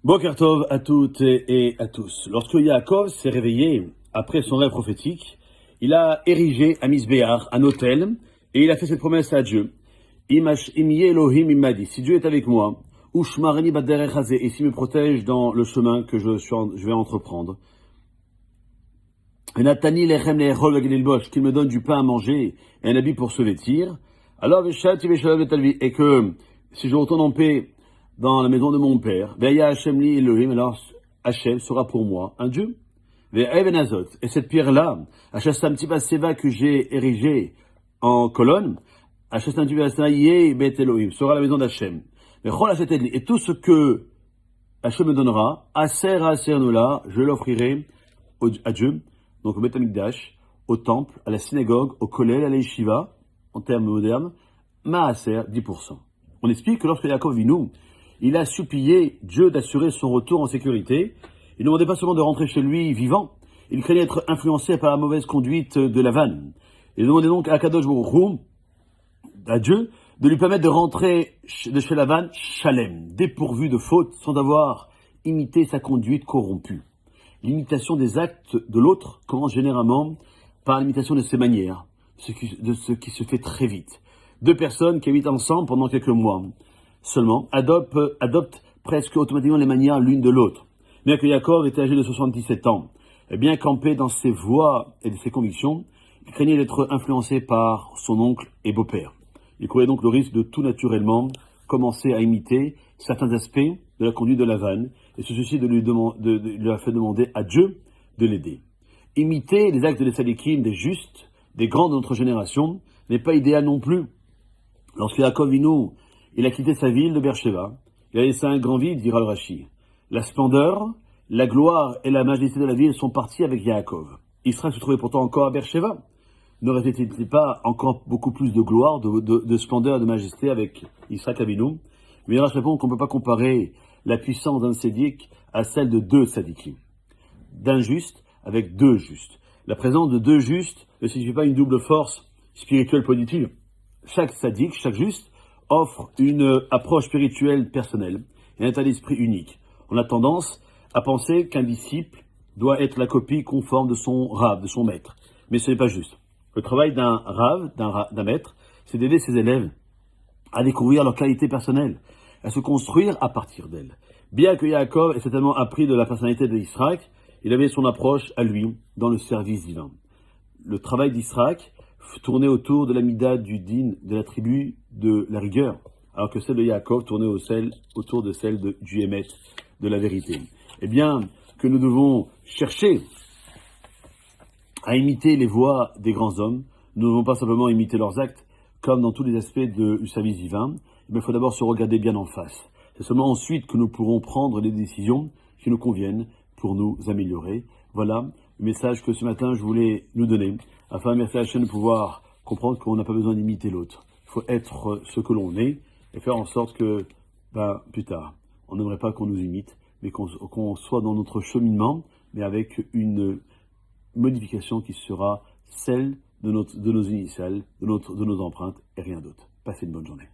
Boker Tov à toutes et à tous. Lorsque Yaakov s'est réveillé après son rêve prophétique, il a érigé à Misbéar un autel et il a fait cette promesse à Dieu. Im Elohim imadi, si Dieu est avec moi, Ushmareni baderech hazeh, et s'il me protège dans le chemin que je vais entreprendre. Natani lechem le'echol v'gelilbosh, qu'il me donne du pain à manger et un habit pour se vêtir. Alors v'shati v'shalom v'talvi, et que si je retourne en paix dans la maison de mon père, ve'ya Hashem li Elohim, alors Hashem sera pour moi un Dieu. Ve'even azot, et cette pierre-là, Hashastam tipa seva que j'ai érigée en colonne, Hashastam tipa seva yeh bet Elohim, sera la maison d'Hashem. Ve'chol hashetet, et tout ce que Hashem me donnera, aser noula, je l'offrirai à Dieu, donc au Beth Amikdash, au temple, à la synagogue, au kollel, à la yeshiva, en termes modernes, maaser, 10%. On explique que lorsque Yaakov Vinu, il a supplié Dieu d'assurer son retour en sécurité, il ne demandait pas seulement de rentrer chez lui vivant, il craignait être influencé par la mauvaise conduite de Lavan. Il demandait donc à Kadosh Baruch Hu, à Dieu, de lui permettre de rentrer de chez Lavan shalem, dépourvu de faute, sans avoir imité sa conduite corrompue. L'imitation des actes de l'autre commence généralement par l'imitation de ses manières, de ce qui se fait très vite. Deux personnes qui habitent ensemble pendant quelques mois seulement adoptent presque automatiquement les manières l'une de l'autre. Bien que Yaakov était âgé de 77 ans, et bien campé dans ses voies et ses convictions, il craignait d'être influencé par son oncle et beau-père. Il courait donc le risque de tout naturellement commencer à imiter certains aspects de la conduite de Lavan, et ceci lui a fait demander à Dieu de l'aider. Imiter les actes des tzadikim, des justes, des grands de notre génération, n'est pas idéal non plus. Lorsque Yaakov Vinu, il a quitté sa ville de Beersheba, il a laissé un grand vide, dira le Rashi. La splendeur, la gloire et la majesté de la ville sont partis avec Yaakov. Israël se trouvait pourtant encore à Beersheba. N'aurait-il pas encore beaucoup plus de gloire, de splendeur et de majesté avec Israël Avinu? Mais il répond qu'on ne peut pas comparer la puissance d'un tzaddik à celle de deux tzaddikim. D'un juste avec deux justes. La présence de deux justes ne signifie pas une double force spirituelle positive. Chaque tzaddik, chaque juste, offre une approche spirituelle personnelle et un état d'esprit unique. On a tendance à penser qu'un disciple doit être la copie conforme de son rav, de son maître. Mais ce n'est pas juste. Le travail d'un rav, d'un maître, c'est d'aider ses élèves à découvrir leurs qualités personnelles, à se construire à partir d'elles. Bien que Yaakov ait certainement appris de la personnalité d'Israël, il avait son approche à lui dans le service divin. Le travail d'Israël tournait autour de la mida du din, de la tribu de la rigueur, alors que celle de Yaakov tournait autour de celle du émet, de la vérité. Eh bien, que nous devons chercher à imiter les voies des grands hommes, nous ne devons pas simplement imiter leurs actes, comme dans tous les aspects du service divin, il faut d'abord se regarder bien en face. C'est seulement ensuite que nous pourrons prendre les décisions qui nous conviennent pour nous améliorer. Voilà le message que ce matin je voulais nous donner, afin merci à la chaîne de pouvoir comprendre qu'on n'a pas besoin d'imiter l'autre. Il faut être ce que l'on est et faire en sorte que, plus tard, on n'aimerait pas qu'on nous imite, mais qu'on soit dans notre cheminement, mais avec une modification qui sera celle de nos initiales, de nos empreintes et rien d'autre. Passez une bonne journée.